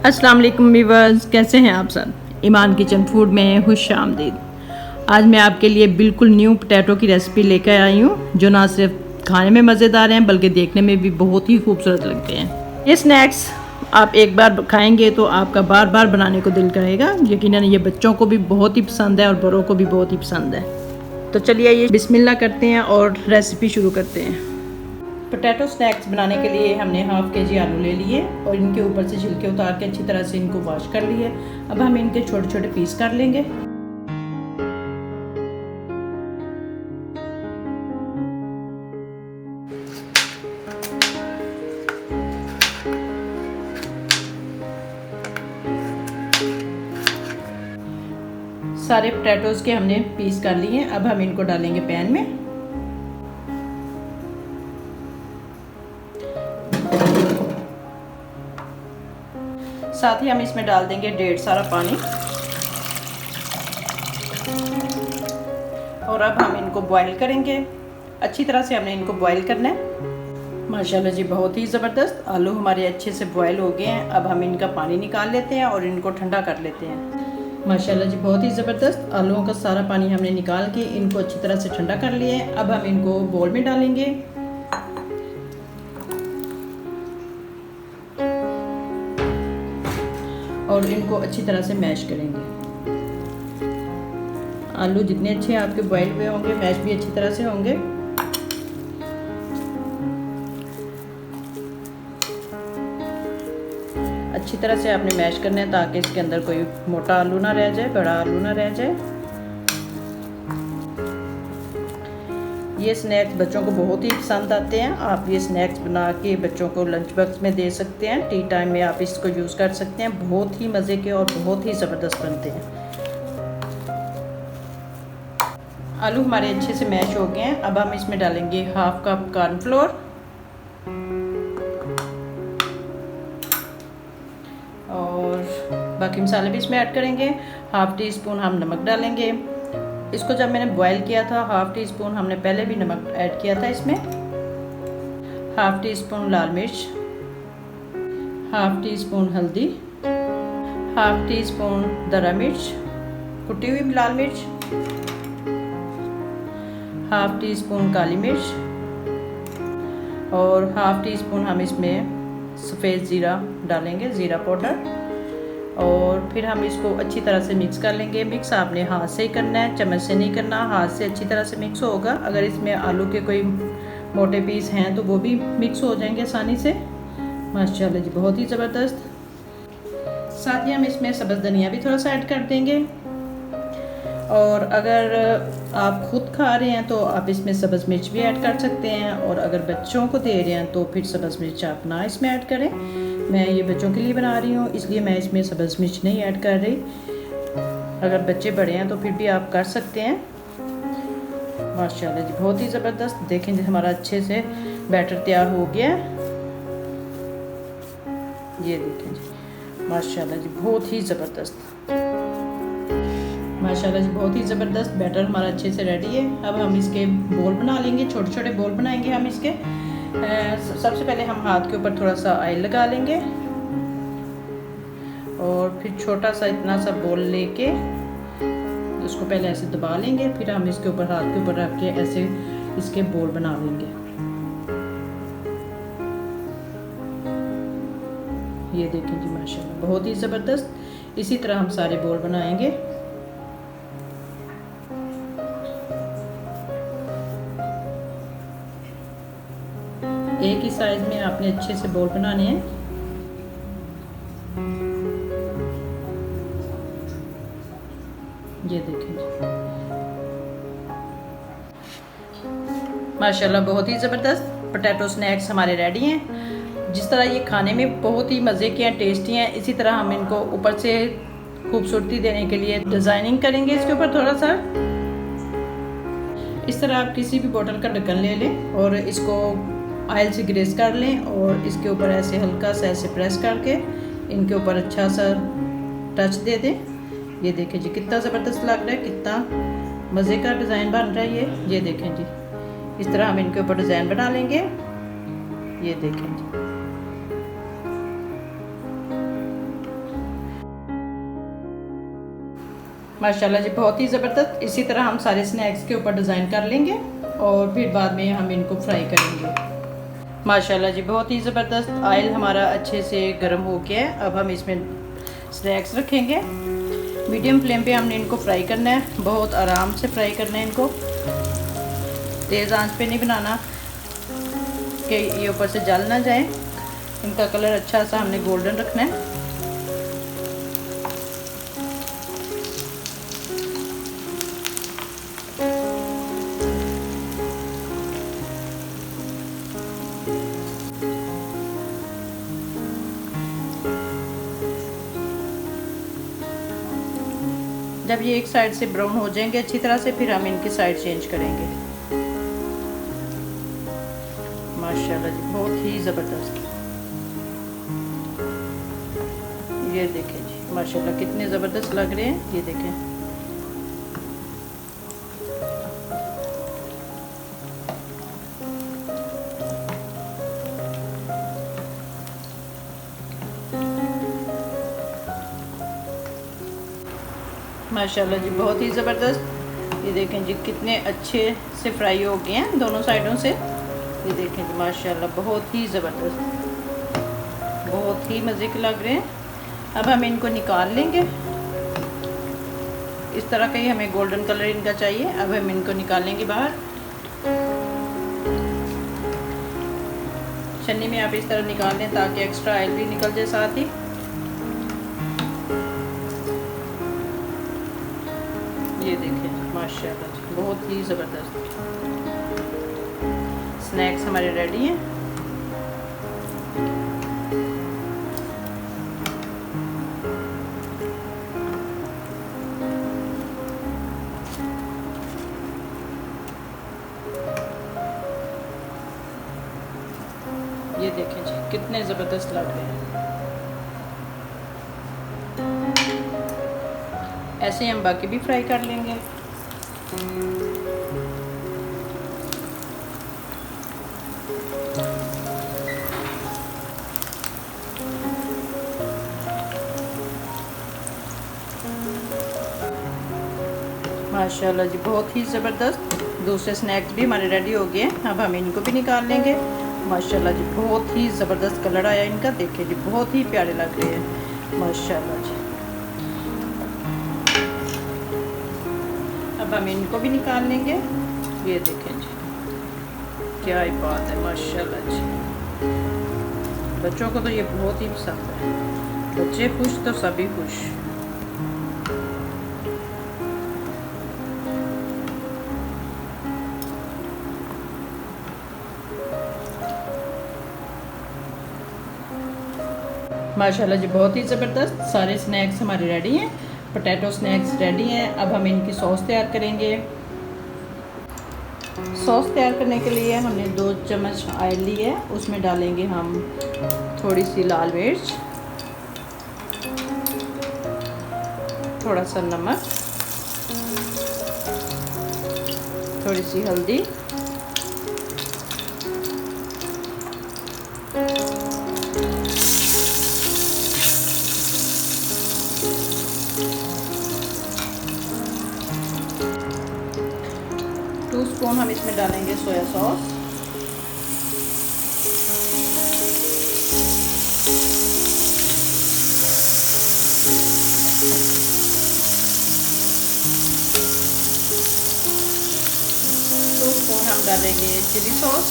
अस्सलाम वालेकुम व्यूअर्स, कैसे हैं आप सब। ईमान किचन फूड में खुश आमदीद। आज मैं आपके लिए बिल्कुल न्यू पोटैटो की रेसिपी लेकर आई हूँ, जो ना सिर्फ खाने में मज़ेदार हैं बल्कि देखने में भी बहुत ही खूबसूरत लगते हैं। ये स्नैक्स आप एक बार खाएंगे तो आपका बार बार बनाने को दिल करेगा। यकीनन ये बच्चों को भी बहुत ही पसंद है और बड़ों को भी बहुत ही पसंद है। तो चलिए ये बिस्मिल्लाह करते हैं और रेसिपी शुरू करते हैं। पोटैटो स्नैक्स बनाने के लिए हमने हाफ़ kg आलू ले लिए और इनके ऊपर से छिलके उतार के अच्छी तरह से इनको वॉश कर लिए। अब हम इनके छोटे छोटे पीस कर लेंगे। सारे पोटैटोज़ के हमने पीस कर लिए। अब हम इनको डालेंगे पैन में। साथ ही हम इसमें डाल देंगे 1.5 सारा पानी और अब हम इनको बॉईल करेंगे। अच्छी तरह से हमने इनको बॉईल करना है। माशाल्लाह जी, बहुत ही ज़बरदस्त आलू हमारे अच्छे से बॉईल हो गए हैं। अब हम इनका पानी निकाल लेते हैं और इनको ठंडा कर लेते हैं। माशाल्लाह जी, बहुत ही ज़बरदस्त आलूओं का सारा पानी हमने निकाल के इनको अच्छी तरह से ठंडा कर लिया है। अब हम इनको बोल में डालेंगे और इनको अच्छी तरह से मैश करेंगे। आलू जितने अच्छे आपके बॉईल हुए होंगे, मैश भी अच्छी तरह से होंगे। अच्छी तरह से आपने मैश करना है ताकि इसके अंदर कोई मोटा आलू ना रह जाए, बड़ा आलू ना रह जाए। ये स्नैक्स बच्चों को बहुत ही पसंद आते हैं। आप ये स्नैक्स बना के बच्चों को लंच बॉक्स में दे सकते हैं। टी टाइम में आप इसको यूज़ कर सकते हैं। बहुत ही मज़े के और बहुत ही ज़बरदस्त बनते हैं। आलू हमारे अच्छे से मैश हो गए हैं। अब हम इसमें डालेंगे 1/2 कप कॉर्नफ्लोर और बाकी मसाले भी इसमें ऐड करेंगे। 1/2 टीस्पून हम नमक डालेंगे। इसको जब मैंने बॉईल किया था 1/2 टीस्पून हमने पहले भी नमक ऐड किया था इसमें। 1/2 टीस्पून लाल मिर्च, 1/2 टीस्पून हल्दी, 1/2 टीस्पून दरा मिर्च, कुटी हुई लाल मिर्च, 1/2 टीस्पून काली मिर्च और 1/2 टीस्पून हम इसमें सफ़ेद ज़ीरा डालेंगे, ज़ीरा पाउडर। और फिर हम इसको अच्छी तरह से मिक्स कर लेंगे। मिक्स आपने हाथ से ही करना है, चम्मच से नहीं करना। हाथ से अच्छी तरह से मिक्स होगा। अगर इसमें आलू के कोई मोटे पीस हैं तो वो भी मिक्स हो जाएंगे आसानी से। माशाल्लाह जी, बहुत ही ज़बरदस्त। साथ ही हम इसमें सब्ज़ धनिया भी थोड़ा सा ऐड कर देंगे। और अगर आप ख़ुद खा रहे हैं तो आप इसमें सब्ज़ मिर्च भी ऐड कर सकते हैं और अगर बच्चों को दे रहे हैं तो फिर सब्ज़ मिर्च आप ना इसमें ऐड करें। मैं ये बच्चों के लिए बना रही हूँ इसलिए मैं इसमें सब्ज़ मिर्च नहीं ऐड कर रही। अगर बच्चे बड़े हैं तो फिर भी आप कर सकते हैं। माशाल्लाह जी, बहुत ही ज़बरदस्त। देखें जी, हमारा अच्छे से बैटर तैयार हो गया है। ये देखें जी, माशाल्लाह जी, बहुत ही ज़बरदस्त। माशाल्लाह जी, बहुत ही ज़बरदस्त बैटर हमारा अच्छे से रेडी है। अब हम इसके बोल बना लेंगे, छोटे छोटे बोल बनाएंगे हम इसके। सबसे पहले हम हाथ के ऊपर थोड़ा सा ऑयल लगा लेंगे और फिर छोटा सा इतना सा बोल लेके उसको पहले ऐसे दबा लेंगे। फिर हम इसके ऊपर हाथ के ऊपर रख के ऐसे इसके बोल बना लेंगे। ये देखें जी, माशाल्लाह बहुत ही ज़बरदस्त। इसी तरह हम सारे बोल बनाएंगे। एक ही साइज में आपने अच्छे से बोल बनाने हैं। ये देखें माशाल्लाह, बहुत ही ज़बरदस्त पोटैटो स्नैक्स हमारे रेडी हैं। जिस तरह ये खाने में बहुत ही मज़े के हैं, टेस्टी हैं, इसी तरह हम इनको ऊपर से खूबसूरती देने के लिए डिज़ाइनिंग करेंगे इसके ऊपर थोड़ा सा। इस तरह आप किसी भी बोतल का ढक्कन ले लें और इसको ऑयल से ग्रेस कर लें और इसके ऊपर ऐसे हल्का सा ऐसे प्रेस करके इनके ऊपर अच्छा सा टच दे दें। ये देखें जी, कितना ज़बरदस्त लग रहा है, कितना मज़े का डिज़ाइन बन रहा है ये देखें जी। इस तरह हम इनके ऊपर डिज़ाइन बना लेंगे। ये देखें जी, माशाल्लाह जी बहुत ही ज़बरदस्त। इसी तरह हम सारे स्नैक्स के ऊपर डिज़ाइन कर लेंगे और फिर बाद में हम इनको फ्राई करेंगे। माशाल्लाह जी बहुत ही ज़बरदस्त। ऑयल हमारा अच्छे से गर्म हो गया है। अब हम इसमें स्नैक्स रखेंगे। मीडियम फ्लेम पे हमने इनको फ्राई करना है, बहुत आराम से फ्राई करना है इनको। तेज़ आंच पे नहीं बनाना कि ये ऊपर से जल ना जाए। इनका कलर अच्छा सा हमने गोल्डन रखना है। जब ये एक साइड से ब्राउन हो जाएंगे अच्छी तरह से, फिर हम इनकी साइड चेंज करेंगे। माशाल्लाह जी बहुत ही ज़बरदस्त। ये देखें जी माशाल्लाह कितने ज़बरदस्त लग रहे हैं। ये देखें माशाल्लाह जी बहुत ही ज़बरदस्त। ये देखें जी कितने अच्छे से फ्राई हो गए हैं दोनों साइडों से। ये देखें जी माशाल्लाह बहुत ही ज़बरदस्त, बहुत ही मज़े के लग रहे हैं। अब हम इनको निकाल लेंगे। इस तरह का ही हमें गोल्डन कलर इनका चाहिए। अब हम इनको निकाल लेंगे बाहर। छन्नी में आप इस तरह निकाल लें ताकि एक्स्ट्रा ऑयल भी निकल जाए साथ ही। ये देखें माशाल्लाह बहुत ही ज़बरदस्त। स्नैक्स हमारे रेडी हैं। ये देखें जी कितने ज़बरदस्त लग रहे हैं। ऐसे हम बाकी भी फ्राई कर लेंगे। माशाल्लाह जी बहुत ही ज़बरदस्त। दूसरे स्नैक्स भी हमारे रेडी हो गए हैं। अब हम इनको भी निकाल लेंगे। माशाल्लाह जी बहुत ही ज़बरदस्त कलर आया इनका। देखिए जी बहुत ही प्यारे लग रहे हैं माशाल्लाह जी। अब हम इनको भी निकाल लेंगे। ये देखें जी क्या ही बात है माशाल्लाह जी। बच्चों को तो ये बहुत ही पसंद है। बच्चे खुश तो सभी खुश। माशाल्लाह जी बहुत ही ज़बरदस्त। सारे स्नैक्स हमारे रेडी हैं। पोटैटो स्नैक्स रेडी हैं। अब हम इनकी सॉस तैयार करेंगे। सॉस तैयार करने के लिए हमने 2 चम्मच ऑयल ली है। उसमें डालेंगे हम थोड़ी सी लाल मिर्च, थोड़ा सा नमक, थोड़ी सी हल्दी, स्पून हम इसमें डालेंगे सोया सॉस, स्पून हम डालेंगे चिली सॉस,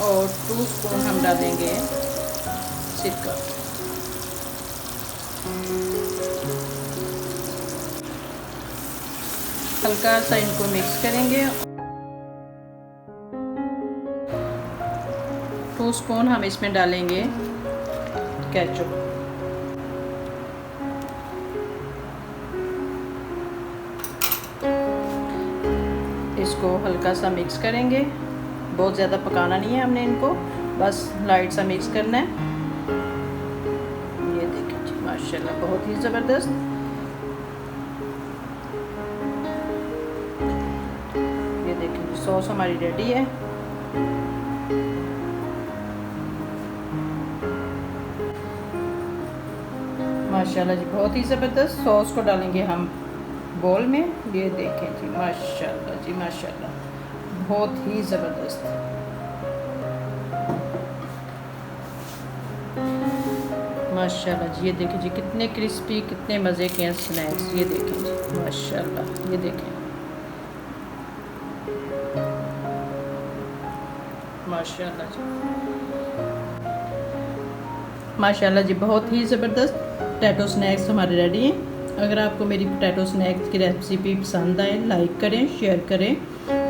और 2 स्पून हम डालेंगे सिरका। हल्का सा इनको मिक्स करेंगे। 2 स्पून हम इसमें डालेंगे केचप। इसको हल्का सा मिक्स करेंगे। बहुत ज़्यादा पकाना नहीं है हमने इनको, बस लाइट सा मिक्स करना है। ये देखिए जी माशाल्लाह बहुत ही ज़बरदस्त। ये देखिए सॉस हमारी रेडी है। माशाल्लाह जी, बहुत ही ज़बरदस्त। सॉस को डालेंगे हम बोल में। ये देखें जी, माशाल्लाह जी माशाल्लाह, बहुत ही ज़बरदस्त। माशाल्लाह जी, ये देखें जी, कितने क्रिस्पी, कितने मज़े के हैं स्नैक्स। ये देखें जी माशाल्लाह, ये देखें माशाल्लाह जी माशाल्लाह जी, बहुत ही ज़बरदस्त पोटैटो स्नैक्स हमारे रेडी हैं। अगर आपको मेरी पोटैटो स्नैक्स की रेसिपी पसंद आए, लाइक करें, शेयर करें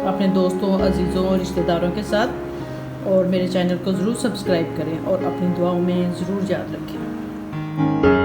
अपने दोस्तों, अजीज़ों और रिश्तेदारों के साथ, और मेरे चैनल को ज़रूर सब्सक्राइब करें और अपनी दुआओं में ज़रूर याद रखें।